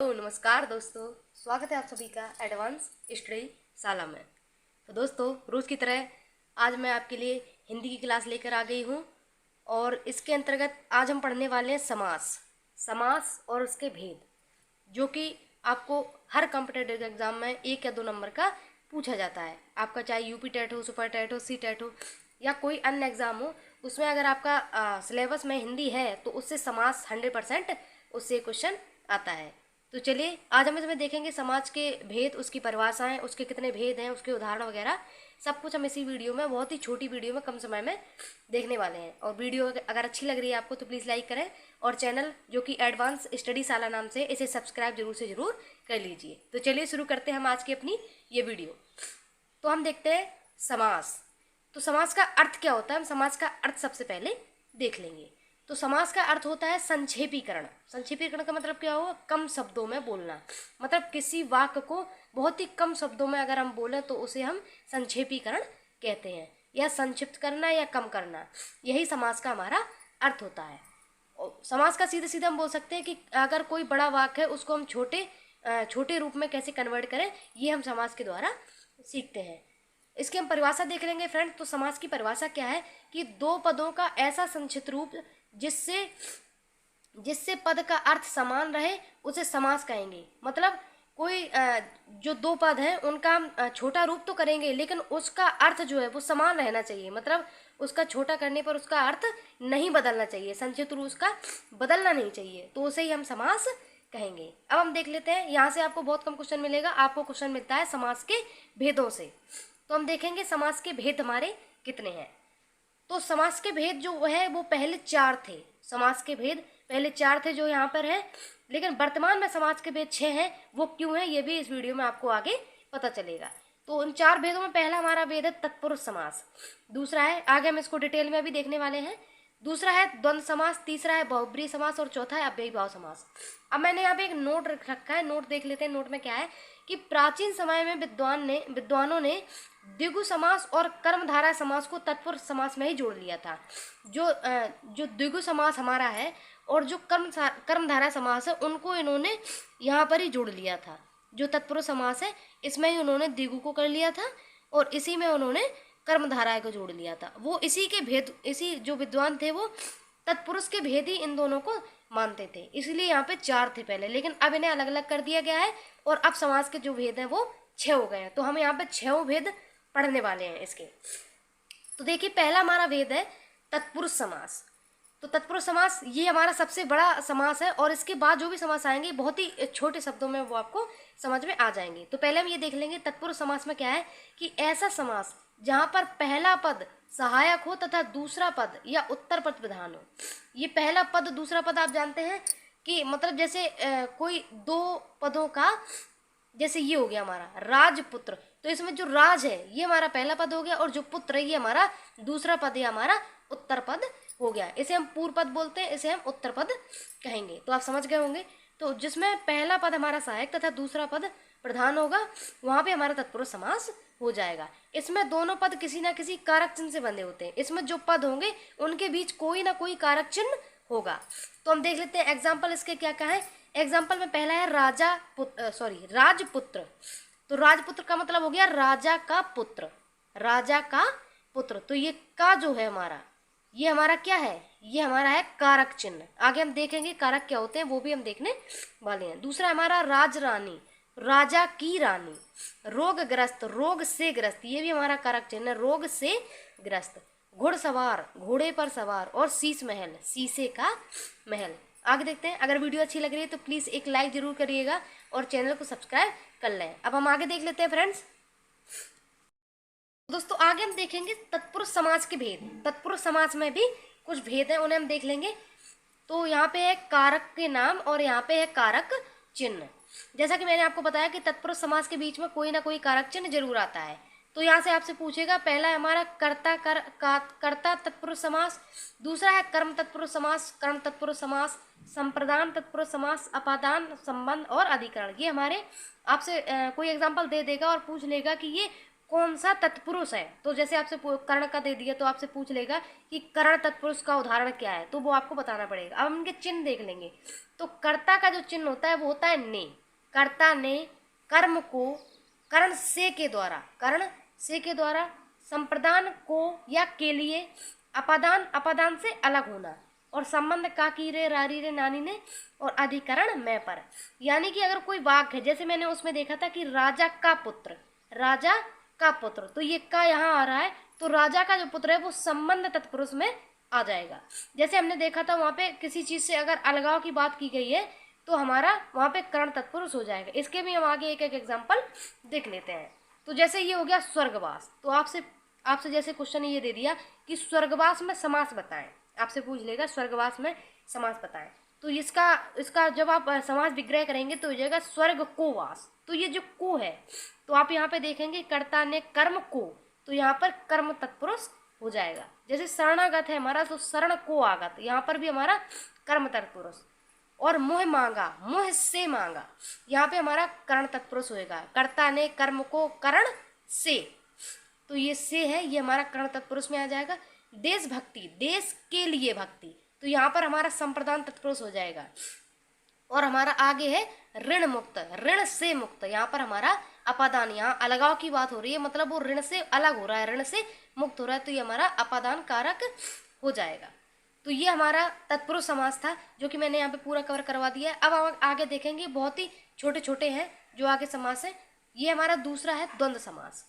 तो नमस्कार दोस्तों, स्वागत है आप सभी का एडवांस स्टडी शाला में। तो दोस्तों, रोज़ की तरह आज मैं आपके लिए हिंदी की क्लास लेकर आ गई हूँ और इसके अंतर्गत आज हम पढ़ने वाले हैं समास और उसके भेद, जो कि आपको हर कॉम्पिटेटिव एग्जाम में 1 या 2 नंबर का पूछा जाता है। आपका चाहे यूपी टेट हो, सुपर टेट हो, सी टेट हो या कोई अन्य एग्ज़ाम हो, उसमें अगर आपका सिलेबस में हिंदी है तो उससे समास 100% उससे क्वेश्चन आता है। तो चलिए आज हम इसमें देखेंगे समाज के भेद, उसकी परिभाषाएं, उसके कितने भेद हैं, उसके उदाहरण वगैरह सब कुछ हम इसी वीडियो में, बहुत ही छोटी वीडियो में, कम समय में देखने वाले हैं। और वीडियो अगर अच्छी लग रही है आपको तो प्लीज़ लाइक करें और चैनल जो कि एडवांस स्टडी शाला नाम से, इसे सब्सक्राइब जरूर से ज़रूर कर लीजिए। तो चलिए शुरू करते हैं हम आज की अपनी ये वीडियो। तो हम देखते हैं समास। तो समास का अर्थ क्या होता है, हम समास का अर्थ सबसे पहले देख लेंगे। तो समास का अर्थ होता है संक्षेपीकरण। संक्षेपीकरण का मतलब क्या होगा, कम शब्दों में बोलना। मतलब किसी वाक्य को बहुत ही कम शब्दों में अगर हम बोले तो उसे हम संक्षेपीकरण कहते हैं, या संक्षिप्त करना या कम करना, यही समास का हमारा अर्थ होता है। और समास का सीधे सीधे हम बोल सकते हैं कि अगर कोई बड़ा वाक्य है उसको हम छोटे रूप में कैसे कन्वर्ट करें, ये हम समास के द्वारा सीखते हैं। इसकी हम परिभाषा देख लेंगे फ्रेंड। तो समास की परिभाषा क्या है कि दो पदों का ऐसा संक्षिप्त रूप जिससे पद का अर्थ समान रहे उसे समास कहेंगे। मतलब कोई जो दो पद हैं उनका हम छोटा रूप तो करेंगे, लेकिन उसका अर्थ जो है वो समान रहना चाहिए। मतलब उसका छोटा करने पर उसका अर्थ नहीं बदलना चाहिए, संक्षिप्त रूप उसका बदलना नहीं चाहिए, तो उसे ही हम समास कहेंगे। अब हम देख लेते हैं, यहाँ से आपको बहुत कम क्वेश्चन मिलेगा। आपको क्वेश्चन मिलता है समास के भेदों से। तो हम देखेंगे समास के भेद हमारे कितने हैं। तो समास के भेद जो है वो पहले 4 थे। समास के भेद पहले 4 थे जो यहाँ पर है, लेकिन वर्तमान में समास के भेद 6 हैं। वो क्यों है ये भी इस वीडियो में आपको आगे पता चलेगा। तो उन 4 भेदों में पहला हमारा भेद है तत्पुरुष समास। दूसरा है, आगे हम इसको डिटेल में अभी देखने वाले हैं। दूसरा है द्वंद्व समास, तीसरा है बहुब्रीहि समास और चौथा है अव्ययीभाव समास। अब मैंने यहाँ पे एक नोट रख रखा है, नोट देख लेते हैं। नोट में क्या है कि प्राचीन समय में विद्वानों ने द्विगु समास और कर्मधारय समास को तत्पुरुष समास में ही जोड़ लिया था। जो द्विगु समास हमारा है और जो कर्मधारय समास है उनको इन्होंने यहाँ पर ही जोड़ लिया था। जो तत्पुरुष समास है इसमें ही उन्होंने द्विगु को कर लिया था और इसी में उन्होंने कर्मधारय को जोड़ लिया था। वो इसी के भेद, इसी जो विद्वान थे वो तत्पुरुष के भेद ही इन दोनों को मानते थे, इसलिए यहाँ पे 4 थे पहले, लेकिन अब इन्हें अलग अलग कर दिया गया है और अब समास के जो भेद हैं वो 6 हो गए हैं। तो हम यहाँ पे 6 भेद पढ़ने वाले हैं इसके। तो देखिए, पहला हमारा भेद है तत्पुरुष समास। तो तत्पुरुष समास ये हमारा सबसे बड़ा समास है और इसके बाद जो भी समास आएंगे बहुत ही छोटे शब्दों में वो आपको समझ में आ जाएंगे। तो पहले हम ये देख लेंगे तत्पुरुष समास में क्या है कि ऐसा समास जहाँ पर पहला पद सहायक हो तथा दूसरा पद या उत्तर पद प्रधान हो। ये पहला पद दूसरा पद आप जानते हैं कि मतलब जैसे कोई दो पदों का, जैसे ये हो गया हमारा राजपुत्र, तो इसमें जो राज है ये हमारा पहला पद हो गया और जो पुत्र है ये हमारा दूसरा पद है, हमारा उत्तर पद हो गया। इसे हम पूर्व पद बोलते हैं, इसे हम उत्तर पद कहेंगे। तो आप समझ गए होंगे। तो जिसमें पहला पद हमारा सहायक तथा दूसरा पद प्रधान होगा वहाँ पे हमारा तत्पुरुष समास हो जाएगा। इसमें दोनों पद किसी ना किसी कारक चिन्ह से बंधे होते हैं। इसमें जो पद होंगे उनके बीच कोई ना कोई कारक चिन्ह होगा। तो हम देख लेते हैं एग्जाम्पल इसके क्या क्या है। एग्जाम्पल में पहला है राजपुत्र। तो राजपुत्र का मतलब हो गया राजा का पुत्र, राजा का पुत्र। तो ये का जो है हमारा, ये हमारा क्या है, ये हमारा है कारक चिन्ह। आगे हम देखेंगे कारक क्या होते हैं, वो भी हम देखने वाले हैं। दूसरा हमारा राजरानी, राजा की रानी। रोगग्रस्त, रोग से ग्रस्त, ये भी हमारा कारक चिन्ह है, रोग से ग्रस्त। घुड़सवार, घोड़े पर सवार। और शीश महल, शीशे का महल। आगे देखते हैं। अगर वीडियो अच्छी लग रही है तो प्लीज़ एक लाइक जरूर करिएगा और चैनल को सब्सक्राइब कर लें। अब हम आगे देख लेते हैं फ्रेंड्स। दोस्तों, आगे हम देखेंगे तत्पुरुष समास के भेद। तत्पुरुष समास में भी कुछ भेद हैं, उन्हें हम देख लेंगे। तो यहाँ पे है कारक के नाम और यहाँ पे है कारक चिन्ह। जैसा कि मैंने आपको बताया कि तत्पुरुष समास के बीच में कोई ना कोई कारक चिन्ह जरूर आता है। तो यहाँ से आपसे पूछेगा, पहला है हमारा कर्ता तत्पुरुष समास। दूसरा है कर्म तत्पुरुष समास, कर्म तत्पुरुष समास, संप्रदान तत्पुरुष समास, अपादान, संबंध और अधिकरण। ये हमारे आपसे कोई एग्जाम्पल दे देगा और पूछ लेगा कि ये कौन सा तत्पुरुष है। तो जैसे आपसे कर्ण का दे दिया तो आपसे पूछ लेगा कि कर्ण तत्पुरुष का उदाहरण क्या है, तो वो आपको बताना पड़ेगा। अब हम इनके चिन्ह देख लेंगे। तो कर्ता का जो चिन्ह होता है वो होता है ने। कर्ता ने कर्म को कर्ण से के द्वारा संप्रदान को या के लिए अपादान से अलग होना, और संबंध का की रे रारी रे नानी ने, और अधिकरण मैं पर। यानी कि अगर कोई वाक्य है, जैसे मैंने उसमें देखा था कि राजा का पुत्र, तो ये का यहाँ आ रहा है, तो राजा का जो पुत्र है वो संबंध तत्पुरुष में आ जाएगा। जैसे हमने देखा था वहाँ पे किसी चीज से अगर अलगाव की बात की गई है तो हमारा वहाँ पे कर्ण तत्पुरुष हो जाएगा। इसके भी हम आगे एक एक एग्जाम्पल देख लेते हैं। तो जैसे ये हो गया स्वर्गवास, तो आपसे जैसे क्वेश्चन ये दे दिया कि स्वर्गवास में समास बताएं, आपसे पूछ लेगा स्वर्गवास में समास बताएं, तो इसका जब आप समास विग्रह करेंगे तो हो जाएगा स्वर्ग को वास। तो ये जो को है, तो आप यहाँ पे देखेंगे कर्ता ने कर्म को, तो यहाँ पर कर्म तत्पुरुष हो जाएगा। जैसे शरणागत है हमारा, तो शरण को आगत, यहाँ पर भी हमारा कर्म तत्पुरुष। और मोह मांगा, मोह से मांगा, यहाँ पे हमारा कर्ण तत्पुरुष होएगा। कर्ता ने कर्म को कर्ण से, तो ये से है, ये हमारा कर्ण तत्पुरुष में आ जाएगा। देशभक्ति, देश के लिए भक्ति, तो यहाँ पर हमारा संप्रदान तत्पुरुष हो जाएगा। और हमारा आगे है ऋण मुक्त, ऋण से मुक्त, यहाँ पर हमारा अपादान, यहाँ अलगाव की बात हो रही है, मतलब वो ऋण से अलग हो रहा है, ऋण से मुक्त हो रहा है, तो ये हमारा अपादान कारक हो जाएगा। तो ये हमारा तत्पुरुष समास था, जो कि मैंने यहाँ पे पूरा कवर करवा दिया है। अब हम आगे देखेंगे, बहुत ही छोटे छोटे हैं जो आगे समास है। ये हमारा दूसरा है द्वंद्व समास।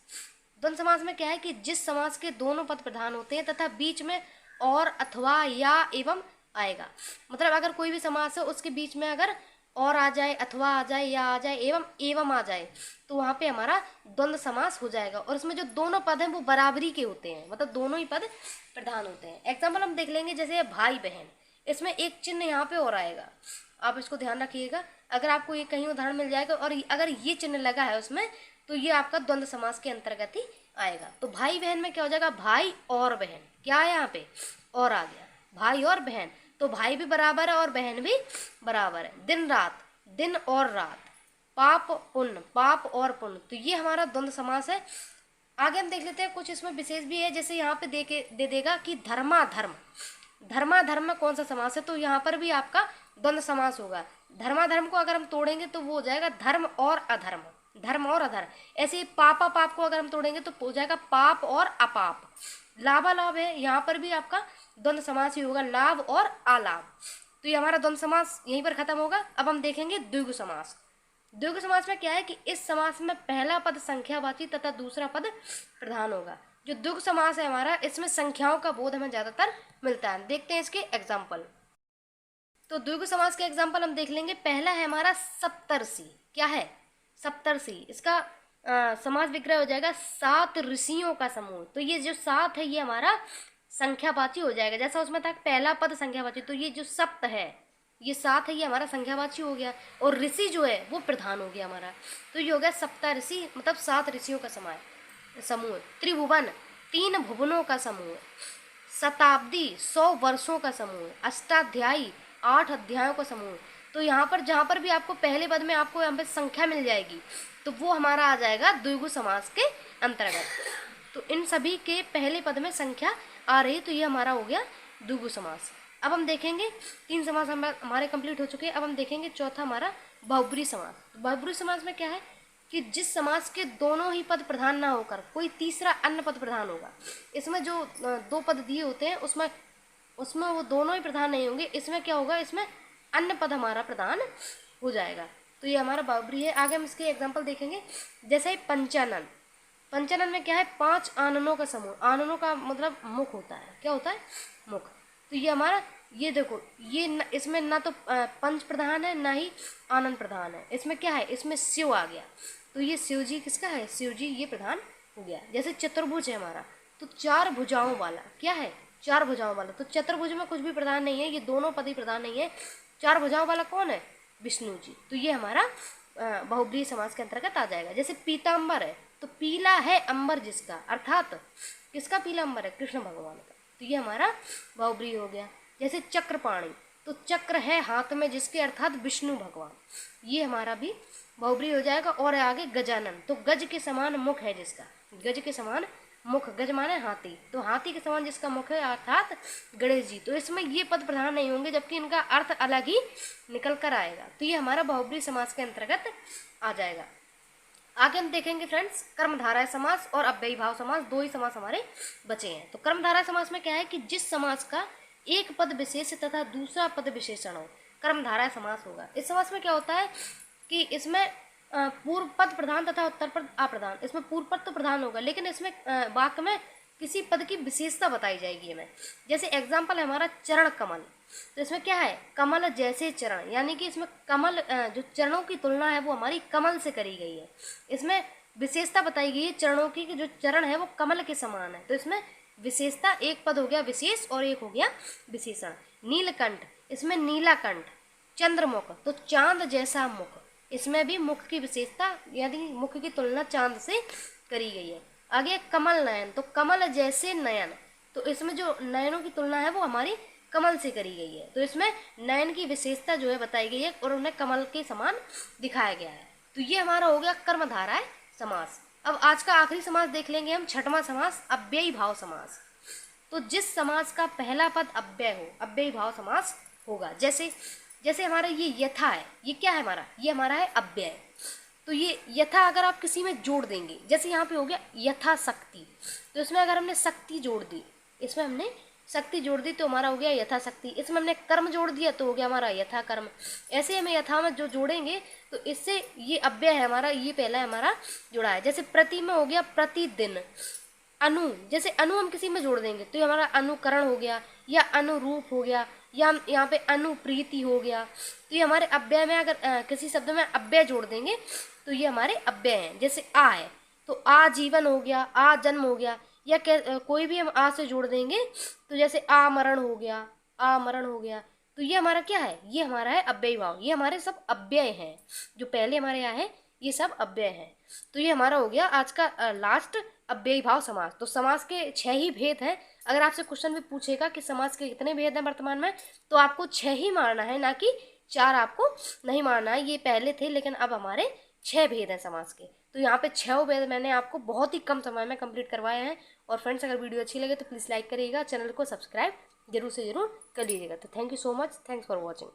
द्वंद्व समास में क्या है कि जिस समास के दोनों पद प्रधान होते हैं तथा बीच में और, अथवा, या, एवं आएगा। मतलब अगर कोई भी समास है उसके बीच में अगर और आ जाए, अथवा आ जाए, या आ जाए, एवं आ जाए, तो वहाँ पे हमारा द्वंद्व समास हो जाएगा। और इसमें जो दोनों पद हैं वो बराबरी के होते हैं, मतलब दोनों ही पद प्रधान होते हैं। एग्जाम्पल हम देख लेंगे, जैसे भाई बहन, इसमें एक चिन्ह यहाँ पे और आएगा, आप इसको ध्यान रखिएगा। अगर आपको ये कहीं उदाहरण मिल जाएगा और अगर ये चिन्ह लगा है उसमें, तो ये आपका द्वंद्व समास के अंतर्गत ही आएगा। तो भाई बहन में क्या हो जाएगा, भाई और बहन, क्या है यहाँ पे और आ गया, भाई और बहन, तो भाई भी बराबर है और बहन भी बराबर है। दिन रात, दिन और रात, पाप पुण्य, पाप और पुण्य, तो ये हमारा द्वंद्व समास है। आगे हम देख लेते हैं, कुछ इसमें विशेष भी है। जैसे यहाँ पे दे देगा कि धर्माधर्म, धर्माधर्म में कौन सा समास है, तो यहाँ पर भी आपका द्वंद्व समास होगा। धर्माधर्म को अगर हम तोड़ेंगे तो वो हो जाएगा धर्म और अधर्म, धर्म और अधर्म। ऐसे ही पापा पाप को अगर हम तोड़ेंगे तो हो जाएगा पाप और अपाप। लाभा लाभ है, यहाँ पर भी आपका द्वंद्व समास ही होगा, लाभ और अलाभ। तो ये हमारा द्वंद्व समास यहीं पर खत्म होगा। अब हम देखेंगे द्विगु समास। द्विगु समास में क्या है कि इस समास में पहला पद संख्यावाची तथा दूसरा पद प्रधान होगा। जो द्विगु समास है हमारा, इसमें संख्याओं का बोध हमें ज्यादातर मिलता है। देखते हैं इसके एग्जाम्पल। तो द्विगु समास के एग्जाम्पल हम देख लेंगे। पहला है हमारा सप्तर्षि, क्या है सप्तर्षि, इसका समास विग्रह हो जाएगा 7 ऋषियों का समूह। तो ये जो 7 है ये हमारा संख्यावाची हो जाएगा। जैसा उसमें था पहला पद संख्यावाची, तो ये जो सप्त है, ये 7 है, ये हमारा संख्यावाची हो गया, और ऋषि जो है वो प्रधान हो गया हमारा। तो ये हो गया सप्त ऋषि, मतलब 7 ऋषियों का समूह। त्रिभुवन, 3 भुवनों का समूह। शताब्दी, 100 वर्षों का समूह। अष्टाध्यायी, 8 अध्यायों का समूह। तो यहाँ पर जहाँ पर भी आपको पहले पद में आपको यहाँ पे संख्या मिल जाएगी, तो वो हमारा आ जाएगा द्विगु समास के अंतर्गत। तो इन सभी के पहले पद में संख्या आ रही, तो ये हमारा हो गया द्विगु समास। अब हम देखेंगे 3 समास हमारे कंप्लीट हो चुके हैं। अब हम देखेंगे चौथा हमारा बहुब्रीहि समास। बहुब्रीहि समास में क्या है कि जिस समास के दोनों ही पद प्रधान ना होकर कोई तीसरा अन्य पद प्रधान होगा। इसमें जो 2 पद दिए होते हैं उसमें वो दोनों ही प्रधान नहीं होंगे। इसमें क्या होगा, इसमें अन्य पद हमारा प्रधान हो जाएगा। तो ये हमारा बहुब्रीहि है। आगे हम इसके एग्जाम्पल देखेंगे। जैसे पंचानन, पंचानन में क्या है 5 आननों का समूह। आननों का मतलब मुख होता है, क्या होता है मुख। तो ये हमारा, ये देखो, ये इसमें ना तो पंच प्रधान है ना ही आनन प्रधान है। इसमें क्या है, इसमें शिव आ गया, तो ये शिव जी किसका है, शिव जी ये प्रधान हो गया। जैसे चतुर्भुज है हमारा, तो 4 भुजाओं वाला, क्या है 4 भुजाओं वाला। तो चतुर्भुज में कुछ भी प्रधान नहीं है, ये दोनों पद ही प्रधान नहीं है। 4 भुजाओं वाला कौन है, विष्णु जी। तो ये हमारा बहुब्रीहि समास के अंतर्गत आ जाएगा। जैसे पीताम्बर है, तो पीला है अंबर जिसका, अर्थात किसका पीला अंबर है, कृष्ण भगवान का। तो ये हमारा बहुब्रीहि हो गया। जैसे चक्रपाणी, तो चक्र है हाथ में जिसके, अर्थात विष्णु भगवान। ये हमारा भी बहुब्रीहि हो जाएगा। और आगे गजानन, तो गज के समान मुख है जिसका, गज के समान मुख, गज माने हाथी, तो हाथी के समान जिसका मुख है अर्थात गणेश जी। तो इसमें ये पद प्रधान नहीं होंगे, जबकि इनका अर्थ अलग ही निकल कर आएगा। तो ये हमारा बहुब्रीहि समास के अंतर्गत आ जाएगा। आगे हम देखेंगे फ्रेंड्स कर्मधारय समास और अव्ययी भाव समास, दो ही समास हमारे बचे हैं। तो कर्मधारय समास में क्या है कि जिस समास का एक पद विशेष तथा दूसरा पद विशेषण हो, कर्मधारय समास होगा। इस समास में क्या होता है कि इसमें पूर्व पद प्रधान तथा उत्तर पद अप्रधान। इसमें पूर्व पद तो प्रधान होगा, लेकिन इसमें वाक्य में किसी पद की विशेषता बताई जाएगी हमें। जैसे एग्जाम्पल है हमारा चरण कमल, तो इसमें क्या है, कमल जैसे चरण, यानी कि इसमें कमल जो चरणों की तुलना है वो हमारी कमल से करी गई है। इसमें विशेषता बताई गई है चरणों की कि जो चरण है वो कमल के समान है। तो इसमें विशेषता, एक पद हो गया विशेष और एक हो गया विशेषण। नीलकंठ, इसमें नीला कंठ। चंद्रमुख, तो चांद जैसा मुख, इसमें भी मुख की विशेषता यानी मुख की तुलना चांद से करी गई है। आगे कमल नयन, तो कमल जैसे नयन, तो इसमें जो नयनों की तुलना है वो हमारी कमल से करी गई है। तो इसमें नयन की विशेषता जो है बताई गई है और उन्हें कमल के समान दिखाया गया है। तो ये हमारा हो गया कर्मधारय समास। अब आज का आखिरी समास देख लेंगे हम, छठवां समास अव्ययी भाव समास। तो जिस समास का पहला पद अव्यय हो, अव्ययी भाव समास होगा। जैसे हमारा ये यथा है, ये क्या है हमारा, ये हमारा है अव्यय। तो ये यथा अगर आप किसी में जोड़ देंगे, जैसे यहाँ पे हो गया यथा शक्ति, तो इसमें अगर हमने शक्ति जोड़ दी, इसमें हमने शक्ति जोड़ दी तो हमारा हो गया यथा शक्ति। इसमें हमने कर्म जोड़ दिया तो हो गया हमारा यथा कर्म। ऐसे हमें यथा में जो जोड़ेंगे तो इससे ये अव्यय है हमारा, ये पहला हमारा जुड़ा है। जैसे प्रति में हो गया प्रतिदिन। अनु, जैसे अनु हम किसी में जोड़ देंगे तो ये हमारा अनुकरण हो गया, या अनुरूप हो गया, या यहाँ पे अनुप्रीति हो गया। तो ये हमारे अव्यय में अगर किसी शब्द में अव्यय जोड़ देंगे तो ये हमारे अव्यय हैं। जैसे आ है तो आजीवन हो गया, आ जन्म हो गया, या कोई भी हम आ से जोड़ देंगे तो जैसे आमरण हो गया, आमरण हो गया। तो ये हमारा क्या है, ये हमारा है अव्ययी भाव। ये हमारे सब अव्यय हैं, जो पहले हमारे यहाँ है ये सब अव्यय हैं। तो ये हमारा हो गया आज का लास्ट अव्ययी भाव समास। तो समास के 6 ही भेद हैं। अगर आपसे क्वेश्चन भी पूछेगा कि समास के कितने भेद हैं वर्तमान में, तो आपको 6 ही मारना है, ना कि 4 आपको नहीं मारना है। ये पहले थे लेकिन अब हमारे 6 भेद हैं समास के। तो यहाँ पे 6 भेद मैंने आपको बहुत ही कम समय में कंप्लीट करवाए हैं। और फ्रेंड्स अगर वीडियो अच्छी लगे तो प्लीज़ लाइक करिएगा, चैनल को सब्सक्राइब जरूर से जरूर कर लीजिएगा। तो thank you so much, thanks for watching.